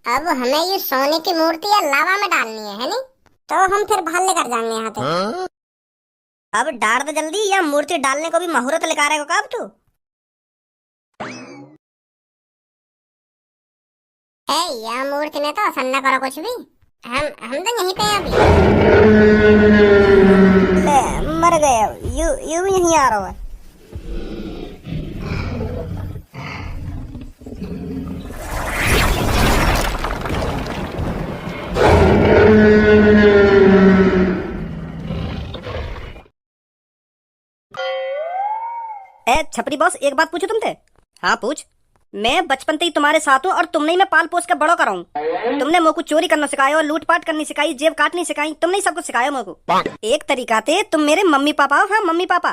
अब हमें ये सोने की मूर्ति या लावा में डालनी है नहीं? तो हम फिर बाहर लेकर जाएंगे यहाँ से। अब डाल दे जल्दी, या मूर्ति डालने को भी मुहूर्त लिखा रहेगा का अब तू? है या मूर्ति ने तो असर न करो कुछ भी। हम तो यहीं पे हैं अभी। ले, मर गए। यू यू भी नहीं आ रहा है। ए छपरी बॉस, एक बात पूछूं तुमसे? हाँ पूछ। मैं बचपन से ही तुम्हारे साथ हूँ और तुमने ही मैं पाल पोस के बड़ो कराऊं। तुमने मेरे को चोरी करना सिखाया, लूटपाट करनी सिखाई, जेब काटनी सिखाई, तुमने ही सब कुछ सिखाया मेरे को। एक तरीका थे तुम मेरे मम्मी पापा हो। हाँ मम्मी पापा।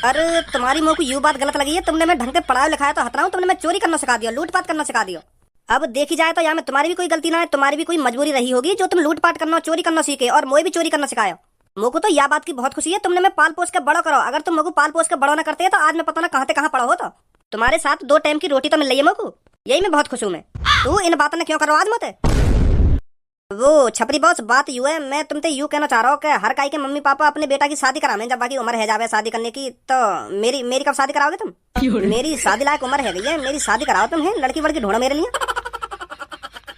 अरे तुम्हारी मेरे को यू बात गलत लगी है। तुमने मैं ढंग से पढ़ाया लिखाया तो हतराऊं, तुमने मैं चोरी करना सिखा दिया, लूटपाट करना सिखा दिया। अब देखी जाए तो यहाँ में तुम्हारी भी कोई गलती ना है, तुम्हारी भी कोई मजबूरी रही होगी जो तुम लूटपाट करना चोरी करना सीखे और मोए भी चोरी करना सिखाया। मुझको तो यह बात की बहुत खुशी है, तुमने मैं पाल पोस के बड़ा करो। अगर तुम मुझको पाल पोस के बड़ा ना करते तो आज मैं पता ना कहाँ से कहाँ पड़ा हो। तो तुम्हारे साथ 2 टाइम की रोटी तो मिल रही है मुझको, यही मैं बहुत खुश हूँ। मैं तू इन बातों ने क्यों करो आज मत? वो छपरी बॉस, बात यू है, मैं तुमसे यू कहना चाह रहा हूँ कि हर काई के मम्मी पापा अपने बेटा की शादी करावे जब बाकी उम्र है जावे शादी करने की। तो मेरी मेरी कब शादी कराओगे तुम? मेरी शादी लायक उम्र है गई है, मेरी शादी कराओ तुम। है लड़की वड़की ढूंढो मेरे लिए।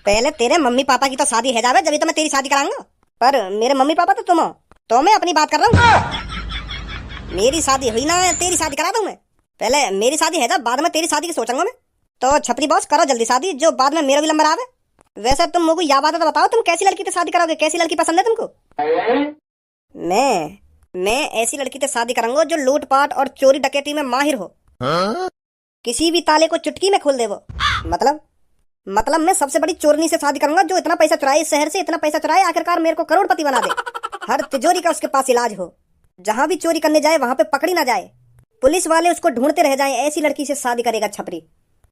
पहले तेरे मम्मी पापा की तो शादी है जावे, जब तो मैं तेरी शादी कराऊंगा। पर मेरे मम्मी पापा तो तुम हो, तो मैं अपनी बात कर रहा हूँ। मेरी शादी हुई ना, तेरी शादी करा दूं मैं। पहले मेरी शादी है जब, बाद में तेरी शादी की सोचूंगा मैं। तो छपरी बॉस करो जल्दी शादी, जो बाद में मेरा भी नंबर आवे। वैसे तुम मुझको यह बात तो बताओ, तुम कैसी लड़की से शादी करोगे? कैसी लड़की पसंद है तुमको? मैं ऐसी लड़की से शादी करूंगा जो लूटपाट और चोरी डकैती में माहिर हो। किसी भी ताले को चुटकी में खोल दे वो। मतलब मैं सबसे बड़ी चोरनी से शादी करूंगा जो इतना पैसा चुराए, इस शहर से इतना पैसा चुराए आखिरकार मेरे को करोड़पति बना दे। हर तिजोरी का उसके पास इलाज हो, जहां भी चोरी करने जाए वहां पे पकड़ी ना जाए, पुलिस वाले उसको ढूंढते रह जाएं। ऐसी लड़की से शादी करेगा छपरी।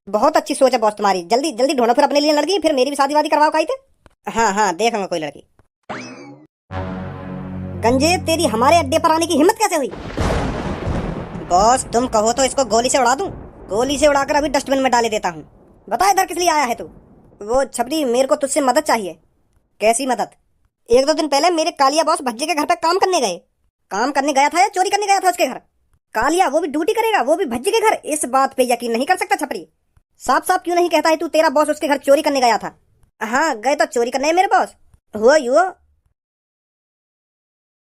बहुत अच्छी सोच है बॉस तुम्हारी। जल्दी जल्दी ढूंढो फिर अपने लिए लड़की, फिर मेरी भी शादी वादी करवाओ कहीं थे। हाँ देखूंगा कोई लड़की। गंजे तेरी हमारे अड्डे पर आने की हिम्मत कैसे हुई? बॉस तुम कहो तो इसको गोली से उड़ा दूं। गोली से उड़ाकर अभी डस्टबिन में डाले देता हूँ। बता इधर किस लिए आया है तू? वो छपरी, मेरे को तुझसे मदद चाहिए। कैसी मदद? 1-2 दिन पहले मेरे कालिया बॉस भज्जे के घर पे काम करने गए। काम करने गया था या चोरी करने गया था उसके घर? कालिया वो भी ड्यूटी करेगा, वो भी भज्जे के घर। इस बात पे यकीन नहीं कर सकता छपरी। साफ साफ क्यों नहीं कहता है तू तेरा बॉस उसके घर चोरी करने गया था? हाँ गए तो चोरी करने मेरे बॉस। हुआ यू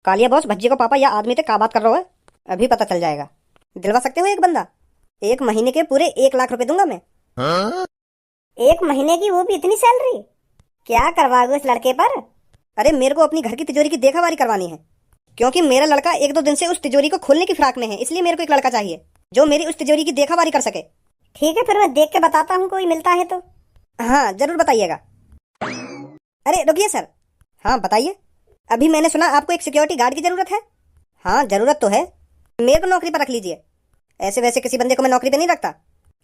कालिया बॉस भज्जे को पापा या आदमी से का बात कर रहा है? अभी पता चल जाएगा। दिलवा सकते हो एक बंदा? 1 महीने के पूरे 1 लाख रुपए दूंगा मैं। 1 महीने की, वो भी इतनी सैलरी? क्या करवाओगे उस लड़के पर? अरे मेरे को अपनी घर की तिजोरी की देखावारी करवानी है, क्योंकि मेरा लड़का 1-2 दिन से उस तिजोरी को खोलने की फिराक में है। इसलिए मेरे को एक लड़का चाहिए जो मेरी उस तिजोरी की देखावारी कर सके। ठीक है फिर मैं देख के बताता हूँ, कोई मिलता है तो। हाँ जरूर बताइएगा। अरे रुकिए सर। हाँ बताइए। अभी मैंने सुना आपको एक सिक्योरिटी गार्ड की जरूरत है। हाँ जरूरत तो है। मेरे को नौकरी पर रख लीजिए। ऐसे वैसे किसी बंदे को मैं नौकरी पे नहीं रखता।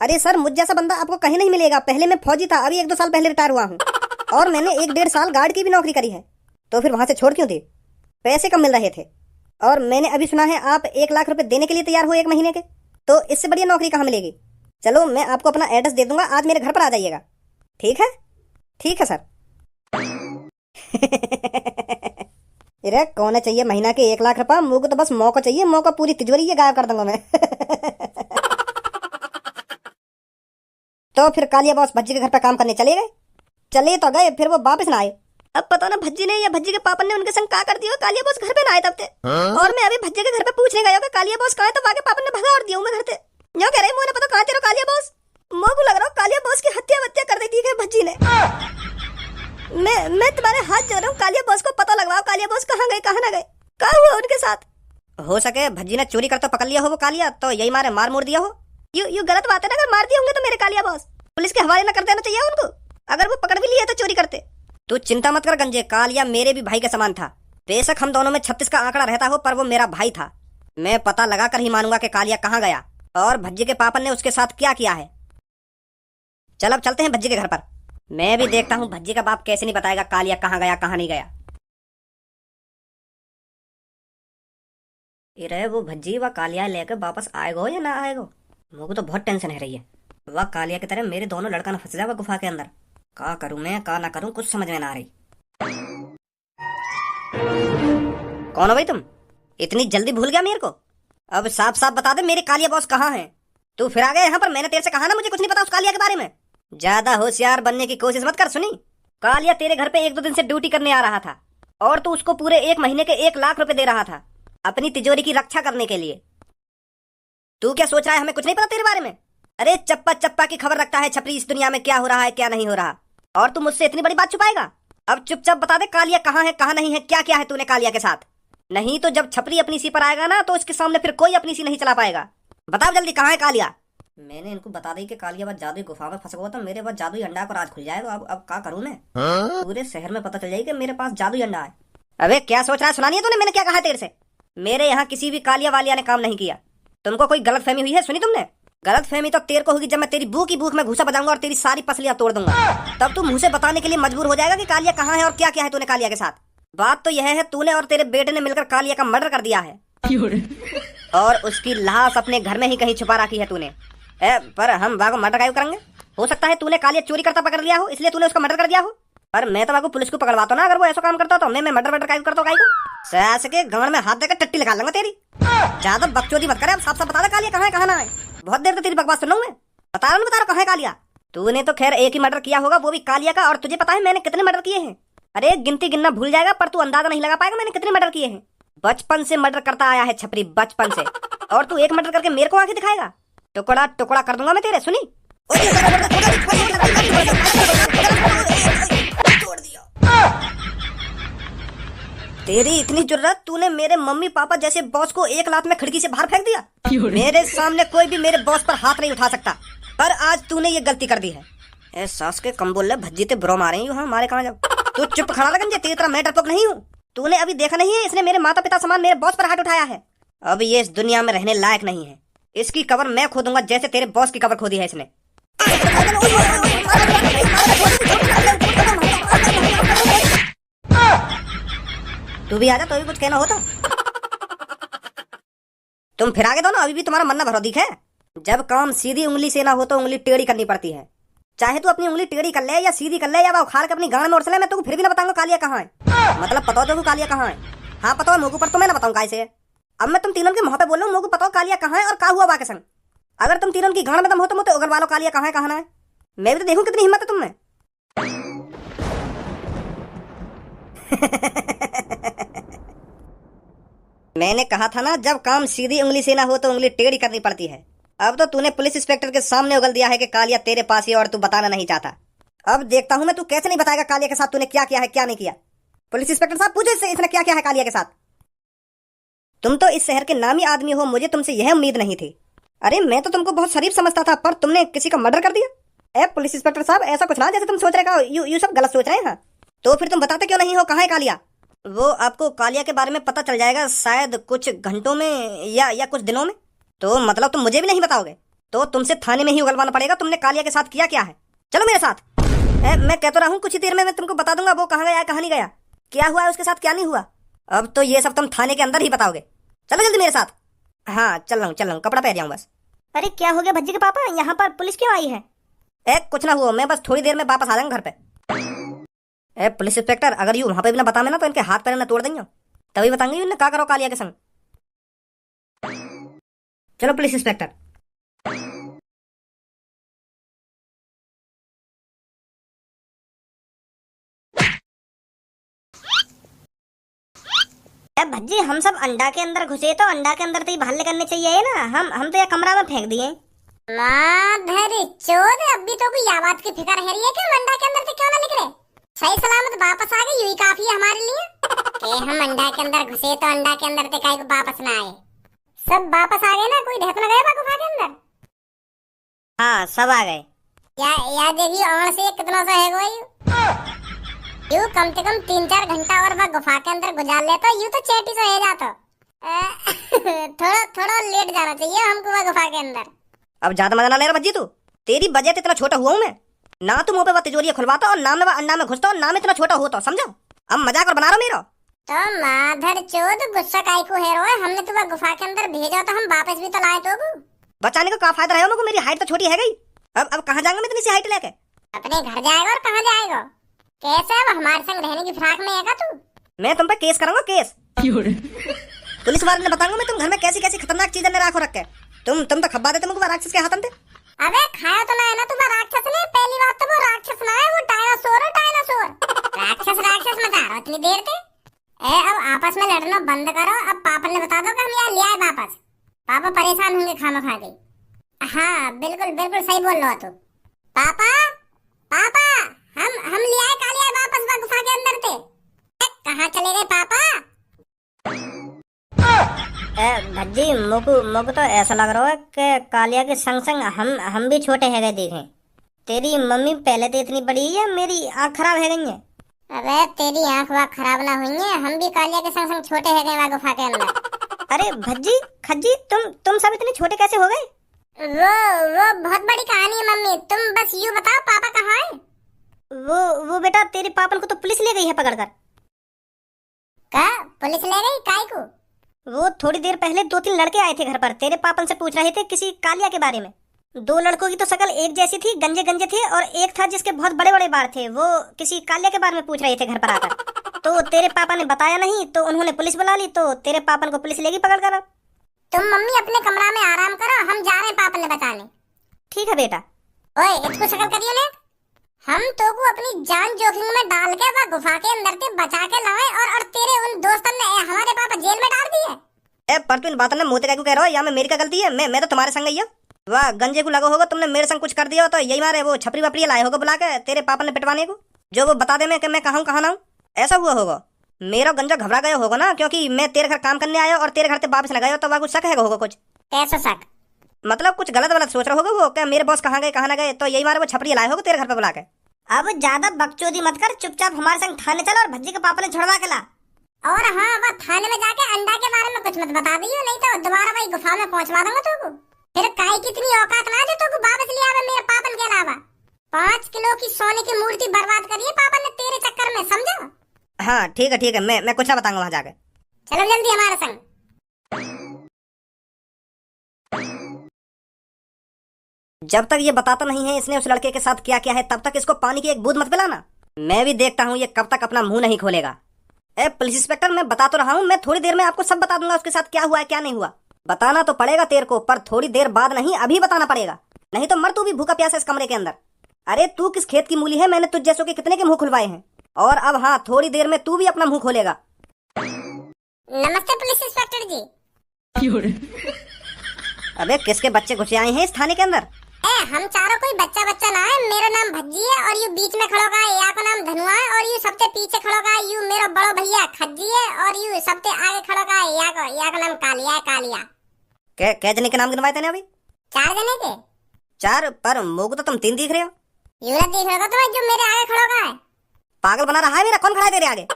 अरे सर मुझ जैसा बंदा आपको कहीं नहीं मिलेगा। पहले मैं फौजी था, अभी 1-2 साल पहले रिटायर हुआ हूँ, और मैंने 1-1.5 साल गार्ड की भी नौकरी करी है। तो फिर वहां से छोड़ क्यों दी? पैसे कम मिल रहे थे। और मैंने अभी सुना है आप 1 लाख रुपए देने के लिए तैयार हो 1 महीने के। तो इससे बढ़िया नौकरी कहाँ मिलेगी? चलो मैं आपको अपना एड्रेस दे दूंगा, आज मेरे घर पर आ जाइएगा। ठीक है? ठीक है सर। अरे कौन चाहिए महीना के 1 लाख रुपए? मुझको तो बस मौका चाहिए, मौका पूरी तिजोरी ये गायब कर दूंगा मैं। तो फिर कालिया बॉस भज्जी के घर पर काम करने चले गए। चले तो गए, फिर वो वापस ना आए। अब पता ना भज्जी ने या भज्जी के पापा ने उनके संग का कर दिया, कालिया बॉस घर पे ना आए तब ते। और मैं अभी भज्जी के घर पे पूछने गया कि कालिया बॉस कहाँ है, तो वाके पापा ने भगा और दिया मैं घर से। यो कह रहे मुझे पता कहाँ तेरा कालिया बॉस। मोको लग रहा कालिया बॉस की हत्या कर दी थी भज्जी ने। मैं तुम्हारे हाथ जोड़ रहा हूँ, कालिया बॉस को पता लगवाओ कालिया बॉस कहाँ गए कहाँ ना गए, क्या हुआ उनके साथ। हो सके भज्जी ने चोरी करते पकड़ लिया हो वो कालिया, तो यही मारे मार मोड़ दिया हो। यू गलत बात है ना, अगर मार दिए होंगे तो मेरे कालिया बॉस पुलिस के हवाले न कर देना चाहिए उनको, अगर वो पकड़ भी लिए तो चोरी करते। तू चिंता मत कर गंजे, कालिया मेरे भी भाई के समान था। बेशक हम दोनों में 36 का आंकड़ा रहता हो, पर वो मेरा भाई था। मैं पता लगा कर ही मानूंगा कि कालिया कहाँ गया और भज्जी के पापा ने उसके साथ क्या किया है। चल अब चलते हैं भज्जी के घर पर। मैं भी देखता हूँ भज्जी का बाप कैसे नहीं बताएगा कालिया कहाँ गया कहाँ नहीं गया। ये वो भज्जी व कालिया लेकर वापस आएगो या ना आएगो, मुझको तो बहुत टेंशन है रही है। वह कालिया की तरह मेरे दोनों लड़का न फंस जाए गुफा के अंदर। का करूं मैं का ना करूं कुछ समझ में ना आ रही। कौन हो भाई तुम? इतनी जल्दी भूल गया मेरे को? अब साफ साफ बता दे मेरे कालिया बॉस कहाँ हैं? तू फिर आ गया यहाँ पर। मैंने तेरे से कहा ना मुझे कुछ नहीं पता उस कालिया के बारे में। ज्यादा होशियार बनने की कोशिश मत कर। सुनी, कालिया तेरे घर पे 1-2 दिन से ड्यूटी करने आ रहा था और तू उसको पूरे 1 महीने के 1 लाख रुपए दे रहा था अपनी तिजोरी की रक्षा करने के लिए। तू क्या सोच रहा है हमें कुछ नहीं पता तेरे बारे में? अरे चप्पा चप्पा की खबर रखता है छपरी इस दुनिया में क्या हो रहा है क्या नहीं हो रहा, और तू मुझसे इतनी बड़ी बात छुपाएगा? अब चुपचाप बता दे कालिया कहाँ है कहाँ नहीं है, क्या क्या है तूने कालिया के साथ? नहीं तो जब छपरी अपनी सी पर आएगा ना तो उसके सामने फिर कोई अपनी सी नहीं चला पाएगा। बताओ जल्दी कहाँ है कालिया? मैंने इनको बता दी कि कालिया बस जादुई गुफा में फंसा हुआ था, मेरे पास जादुई अंडा पर आज खुल जाएगा। अब क्या करूं मैं? पूरे शहर में पता चल जाएगी कि मेरे पास जादुई अंडा है। अबे क्या सोच रहा है? सुना नहीं है तूने मैंने क्या कहा तेरे से? मेरे यहाँ किसी भी कालिया वालिया ने काम नहीं किया। तुमको कोई गलत फहमी हुई है? सुनी तुमने? गलत फहमी तो तेरे को होगी जब मैं तेरी बू की भूख में घुसा बजाऊंगा और तेरी सारी पसलियां तोड़ दूंगा। तब तू मुझे बताने के लिए मजबूर हो जाएगा कि कालिया कहाँ है और क्या क्या है तूने कालिया के साथ। बात तो यह है तूने और तेरे बेटे ने मिलकर कालिया का मर्डर कर दिया है और उसकी लाश अपने घर में ही कहीं छुपा रखी है तूने। पर हम बागो मर्डर काहे करेंगे? हो सकता है तूने कालिया चोरी करता पकड़ लिया हो इसलिए तूने उसका मर्डर कर दिया हो, पर मैं तो बागो पुलिस को पकड़वाता ना अगर वो ऐसा काम करता तो मैं मर्डर काहे करता काहे को? सास के गांड में हाथ देकर टट्टी लगा लूंगा तेरी। ज्यादा बकचोदी मत करे, अब साफ साफ बता दे कालिया कहाँ है कहाँ ना है। बहुत देर तो तेरी बकवास सुन रहा हूं मैं। बता रहा कहाँ है कालिया? तूने तो खैर एक ही मर्डर किया होगा, वो भी कालिया का, और तुझे पता है मैंने कितने मर्डर किए हैं? अरे गिनती गिनना भूल जाएगा पर तू अंदाजा नहीं लगा पाएगा मैंने कितने मर्डर किए हैं। बचपन से मर्डर करता आया है छपरी, बचपन से, और तू एक मर्डर करके मेरे को आके दिखाएगा? टुकड़ा टुकड़ा कर दूंगा मैं तेरे। सुनी तेरी इतनी जरूरत, तूने मेरे मम्मी पापा जैसे बॉस को 1 लाख में खिड़की से बाहर फेंक दिया। मेरे सामने कोई भी मेरे बॉस पर हाथ नहीं उठा सकता, पर आज तूने ये गलती कर दी है। ए सास के कम बोल भज्जी ते बुरो मारे हाँ मारे कहाँ जब। तू चुप खड़ा लगन, तेरी तरह मैं डरपोक नहीं हूँ। तूने अभी देखा नहीं है इसने मेरे माता पिता समान मेरे बॉस पर हाथ उठाया है। अब ये इस दुनिया में रहने लायक नहीं है, इसकी कब्र मैं खोदूंगा जैसे तेरे बॉस की कब्र खोदी है इसने। तू भी आजा, तो भी कुछ कहना हो तो। तुम फिर आगे दो ना, अभी भी तुम्हारा मन ना भरो दिख है। जब काम सीधी उंगली से ना हो तो उंगली टेढ़ी करनी पड़ती है। चाहे तू अपनी उंगली टेढ़ी कर ले या सीधी कर ले या उखाड़ के अपनी गांड में उड़ ले, मैं तुमको फिर भी ना बताऊंगा कालिया कहाँ है। मतलब पता हो कालिया कहाँ है? हाँ पता है मोगू, पर तुम्हें ना बताऊं कैसे। अब मैं तुम तीनों के मुंह पे बोल रहा हूँ मोगू पता हो कालिया कहाँ है और का हुआ बाके संग। अगर तुम तीनों की गांड में दम हो तो मुझे उगल वालो कालिया कहाँ है कहाँ ना है। मैं भी तो देखूं कितनी हिम्मत है तुम में। मैंने कहा था ना जब काम सीधी उंगली से ना हो तो उंगली टेढ़ी करनी पड़ती है। अब तो तूने पुलिस इंस्पेक्टर के सामने उगल दिया है कि कालिया तेरे पास ही और तू बताना नहीं चाहता। अब देखता हूं मैं तू कैसे नहीं बताएगा कालिया के साथ तूने क्या किया है क्या नहीं किया। पुलिस इंस्पेक्टर साहब पूछो इससे इसने क्या किया है कालिया के साथ। तुम तो इस शहर के नामी आदमी हो, मुझे तुमसे यह उम्मीद नहीं थी। अरे मैं तो तुमको बहुत शरीफ समझता था, पर तुमने किसी का मर्डर कर दिया। ए पुलिस इंस्पेक्टर साहब ऐसा कुछ ना जैसे तुम सोच रहे हो, यू सब गलत सोच रहे हैं। तो फिर तुम बताते क्यों नहीं हो कहाँ है कालिया? वो आपको कालिया के बारे में पता चल जाएगा शायद कुछ घंटों में या कुछ दिनों में। तो मतलब तुम मुझे भी नहीं बताओगे? तो तुमसे थाने में ही उगलवाना पड़ेगा तुमने कालिया के साथ किया क्या है। चलो मेरे साथ। मैं कह तो रहा हूँ कुछ ही देर में मैं तुमको बता दूंगा वो कहाँ गया कहाँ नहीं गया, क्या हुआ है उसके साथ क्या नहीं हुआ। अब तो ये सब तुम थाने के अंदर ही बताओगे। चलो जल्दी मेरे साथ। हाँ चल रहा हूँ कपड़ा पहन जाऊँ बस। अरे क्या हो गया भज्जी के पापा, यहाँ पर पुलिस क्यों आई है? कुछ ना हुआ, मैं बस थोड़ी देर में वापस आ जाऊंगा घर पे। पुलिस इंस्पेक्टर अगर यू वहां पे भी ना बता मैं ना तो इनके हाथ पैर ना तोड़ देंगे, तभी बताएंगे इन्हें क्या करो कालिया के संग। चलो पुलिस इंस्पेक्टर। भज्जी हम सब अंडा के अंदर घुसे तो अंडा के अंदर तो ही भाले करने चाहिए ना, हम तो ये कमरा में फेंक दिए। माधरी चोद, अभी तो कोई आवाज की फिक्र है रही है कि हम अंडा के अंदर से क्यों ना निकले। सही सलामत वापस आ गए, यही काफी है हमारे लिए कि हम अंडा के अंदर घुसे तो अंडा के अंदर से काहे को वापस ना आए। सब वापस आ गए ना, कोई ढक ना गए गुफा के अंदर? हाँ सब आ गए। या देखिए और से कितना सा है कोई यू कम से कम 3-4 घंटा और वह गुफा के अंदर गुजार लेता, यू तो चेटी से हो जाता। थोड़ा लेट जाना चाहिए हमको वह गुफा के अंदर। अब ज्यादा मजा ना ले रहा भज्जी तू, तेरी वजह से इतना छोटा हुआ हूँ मैं ना। तू मुंह पे तिजोरी खुलवाता और ना मैं अंडा में घुसता और ना मैं इतना छोटा होता, समझो। अब मजाक और बना रहा मेरा। तो माधर चोद गुस्सा काहे को है रोए, हमने तुम्हें गुफा के अंदर भेजा तो हम वापस भी तो लाए तो। बचाने का क्या फायदा रहा मेरे को, मेरी हाइट तो छोटी है गई। अब कहाँ जाऊंगा मैं इतनी सी हाइट लेके। अपने घर जाएगा और कहाँ जाएगा? कैसे अब हमारे संग रहने की फिराक में है तू? मैं तुम पे केस करूंगा, केस। पुलिस वाले ने बताऊंगा मैं तुम घर में कैसी कैसी खतरनाक चीजें ने राखो रखे। तुम तो खब्बा देते मुझको राक्षस के हाथन थे। अबे खाया तो ना है ना तुम्हें राक्षस ने। पहली बात तो वो राक्षस ना है, वो डायनासोर है, डायनासोर। राक्षस मत आ रहा इतनी देर से। अब आपस में लड़ना बंद करो। अब पापा ने बता दो कि हम यहाँ ले आए वापस। पापा परेशान होंगे खामा के। हाँ बिल्कुल बिल्कुल सही बोल रहा तू। पापा पापा हम ले आए कालिया वापस गुफा के अंदर से। कहाँ चले गए पापा? भज्जी मोको तो ऐसा लग रहा है कि कालिया के संग संग हम भी छोटे है गए देखें। तेरी मम्मी पहले तो इतनी बड़ी है, मेरी आँख खराब है गई है। अबे तेरी आँख वाँख खराब ना हुई है, हम भी कालिया के संग संग छोटे है गए गुफा के अंदर। अरे भज्जी खज्जी तुम सब इतने छोटे कैसे हो गए? वो बहुत बड़ी कहानी है मम्मी। तुम बस यूँ बताओ पापा कहाँ है? वो बेटा तेरे पापा को तो पुलिस ले गई है पकड़कर। क्या पुलिस ले गई? काय को? वो थोड़ी देर पहले 2-3 लड़के आए थे घर पर, तेरे पापन से पूछ रहे थे किसी कालिया के बारे में। 2 लड़कों की तो शक्ल एक जैसी थी, गंजे गंजे थे, और एक था जिसके बहुत बड़े बड़े बाल थे। वो किसी कालिया के बारे में पूछ रहे थे घर पर आकर। तो तेरे पापा ने बताया नहीं तो उन्होंने पुलिस बुला ली, तो तेरे पापन को पुलिस लेगी पकड़ कर। तुम मम्मी अपने कमरा में आराम करो, हम जा रहे हैं पापा ने बताने। ठीक है बेटा। ओए इसको शक्ल करियो ने। हम तो को अपनी जान जोखिम में डाल के वह गुफा के अंदर से बचा के लाए और तेरे उन दोस्तों ने हमारे पापा जेल में डाल दिए। पर तू इन बातों में मोते क्या कह रहा हो? या मेरी क्या गलती है? मैं तो तुम्हारे संग ही हूँ। वाह गंजे को लगो होगा तुमने मेरे संग कुछ कर दिया हो तो यही मारे वो छपरी वपरी लाए होगा बुला के तेरे पापा ने पिटवाने को, जो वो बता दे मैं कि मैं कहाँ हूँ कहाँ ना हूँ। ऐसा हुआ होगा। मेरा गंजा घबरा गया होगा ना, क्योंकि मैं तेरे घर काम करने आया और तेरे घर से वापस न गया, तो वह कुछ शक है होगा कुछ। कैसा शक? मतलब कुछ गलत गलत सोच रहा होगा वो क्या मेरे बॉस कहाँ गए कहाँ ना गए, तो यही मारे वो छपरी लाए होगा तेरे घर पे बुला के। अब ज्यादा बकचोदी मत कर, चुपचाप हमारे संग थाने चल और भज्जी के पापा ने छुड़वा के ला। और हाँ वह थाने में जाके अंडा के बारे में कुछ मत बता दियो, नहीं तो दोबारा वही गुफा में पहुंचवा दूंगा तुमको। फिर काई कितनी औकात ना जो तुमको वापस ले आवे मेरे पापन के अलावा। 5 किलो की सोने की मूर्ति बर्बाद करी है पापा ने तेरे चक्कर में, समझा? हाँ ठीक है मैं कुछ ना बताऊंगा वहां जाके। चलो जल्दी हमारे संग। जब तक ये बताता नहीं है इसने उस लड़के के साथ क्या किया है, तब तक इसको पानी की एक बूंद मत पिलाना। मैं भी देखता हूँ ये कब तक अपना मुंह नहीं खोलेगा। ए पुलिस इंस्पेक्टर, मैं बता तो रहा हूँ, मैं थोड़ी देर में आपको सब बता दूंगा उसके साथ क्या हुआ है क्या नहीं हुआ। बताना तो पड़ेगा तेरे को, पर थोड़ी देर बाद नहीं, अभी बताना पड़ेगा, नहीं तो मर तू भी भूखा प्यासा इस कमरे के अंदर। अरे तू किस खेत की मूली है, मैंने तुझ जैसों के कितने के मुंह खुलवाए हैं, और अब हाँ थोड़ी देर में तू भी अपना मुंह खोलेगा। नमस्ते पुलिस इंस्पेक्टर जी। अबे किसके बच्चे घुसे आए हैं इस थाने के अंदर? हम चारों कोई बच्चा ना है। मेरा नाम भज्जी है और यू बीच में खड़ो का या को नाम धनुआ है, और यू सबसे पीछे खड़ो का यू मेरा बड़ो भैया खज्जी है, और यू सबसे आगे खड़ो का या को नाम कालिया है, कालिया। कै जने के नाम गिनवाए थे अभी? 4 जने के। 4? पर मुझको तो तुम 3 दिख रहे हो। यू ना दिख रहा हो तुम्हें जो मेरे आगे खड़ो का है? पागल बना रहा है मेरा, कौन खड़ा है तेरे आगे?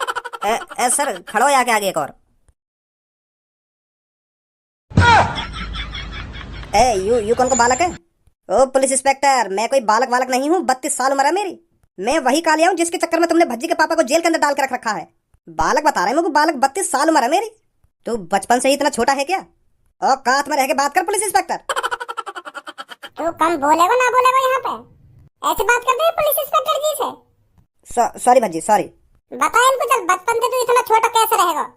सर खड़ो आगे आगे एक और। यू कौन को बालक है? ओ पुलिस इंस्पेक्टर, मैं कोई बालक वालक नहीं हूँ, 32 साल उम्र है मेरी। मैं वही कालिया हूँ जिसके चक्कर में तुमने भज्जी के पापा को जेल के अंदर डाल के रख रखा है। बालक बता रहे हैं मुझको, बालक 32 साल उम्र है मेरी। तू बचपन से ही इतना छोटा है क्या? और कात में रह के बात कर पुलिस इंस्पेक्टर। तू कम बोलेगा ना बोलेगा यहाँ पे? ऐसे बात करते हैं पुलिस इंस्पेक्टर जी से? Sorry Bhajji sorry. बता इनको चल, बचपन से तू इतना छोटा कैसे रहेगा?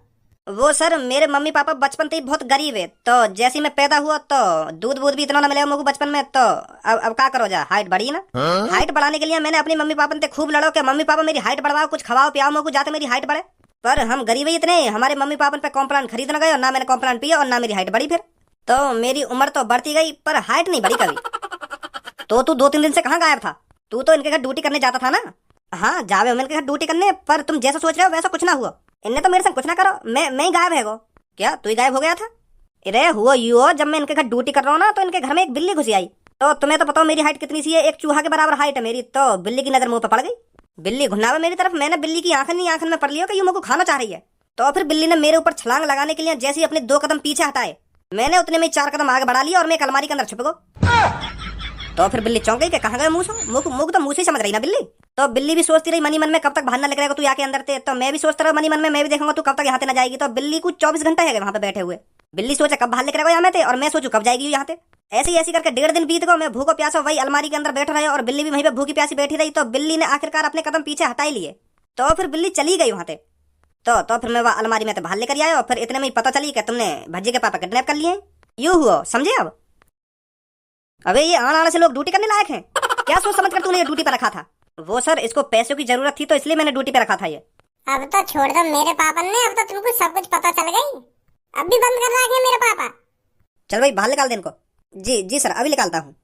वो सर मेरे मम्मी पापा बचपन से ही बहुत गरीब है, तो जैसे मैं पैदा हुआ तो दूध बूध भी इतना ना मिलेगा मुझको बचपन में, तो अब क्या करो जा, हाइट बढ़ी ना। हाइट बढ़ाने के लिए मैंने अपनी मम्मी पापा से खूब लड़ो कि मम्मी पापा मेरी हाइट बढ़ाओ, कुछ खवाओ पियाओ मुझको जाते मेरी हाइट बढ़े। पर हम गरीब ही इतने, हमारे मम्मी पापा पे कॉम्प्लान खरीद न गए, और ना मैंने कॉम्प्लान पिया और ना मेरी हाइट बढ़ी। फिर तो मेरी उम्र तो बढ़ती गई पर हाइट नहीं बढ़ी कभी। तो तू 2-3 दिन से कहाँ गायब था? तू तो इनके घर ड्यूटी करने जाता था ना? हाँ जावे हो इनके घर ड्यूटी करने, पर तुम जैसा सोच रहे हो वैसा कुछ ना हुआ। इनने तो मेरे संग कुछ ना करो, मैं ही गायब है। क्या तू ही गायब हो गया था? अरे हुआ यू हो, जब मैं इनके घर ड्यूटी कर रहा हूँ ना तो इनके घर में एक बिल्ली घुसी आई। तो तुम्हें तो पता हो मेरी हाइट कितनी सी है, एक चूहा के बराबर हाइट है मेरी। तो बिल्ली की नजर मुंह पे पड़ गई, बिल्ली घुनावा मेरी तरफ, मैंने बिल्ली की आंखन में पड़ लिया कि यू मुझको खाना चाह रही है। तो फिर बिल्ली ने मेरे ऊपर छलांग लगाने के लिए जैसे ही अपने 2 कदम पीछे हटाए, मैंने उतने में 4 कदम आगे बढ़ा लिया और मैं एक अलमारी के अंदर छुप गया। तो फिर बिल्ली चौंक गई कि कहाँ गए मुंह तो मुंह से समझ रही ना बिल्ली। तो बिल्ली भी सोचती रही मनी मन में कब तक भागना लेकर तू यहाँ के अंदर थे। तो मैं भी सोचता रहा मनी मन में, मैं भी देखूंगा तू कब तक यहाँ से ना जाएगी। तो बिल्ली को 24 घंटे है वहां पे बैठे हुए। बिल्ली सोचा कब बाहर लेकर आएगा यहाँ में थे, और मैं सोचू कब जाएगी यहाँ से। ऐसे करके 1.5 दिन बीत गए, मैं भूखो प्यासा वही अलमारी के अंदर बैठा रहा और बिल्ली भी वहीं पे भूखी प्यासी बैठी रही। तो बिल्ली ने आखिरकार अपने कदम पीछे हटा ही लिए, तो फिर बिल्ली चली गई वहां से। तो फिर मैं वह अलमारी में तो बाहर लेकर आया, और फिर इतने में ही पता चली कि तुमने भज्जी के पापा किडनैप कर लिए। यूं हुआ, समझे अब? अबे ये आना से लोग ड्यूटी करने लायक हैं क्या? सोच समझ कर तूने ये ड्यूटी पर रखा था? वो सर, इसको पैसों की जरूरत थी तो इसलिए मैंने ड्यूटी पे रखा था ये। अब तो छोड़ दो मेरे पापा ने, अब तो तुमको सब कुछ पता चल गई। अब भी बंद कर रखे मेरे पापा। चल भाई बाहर निकाल दे इनको। जी जी सर, अभी निकालता हूँ।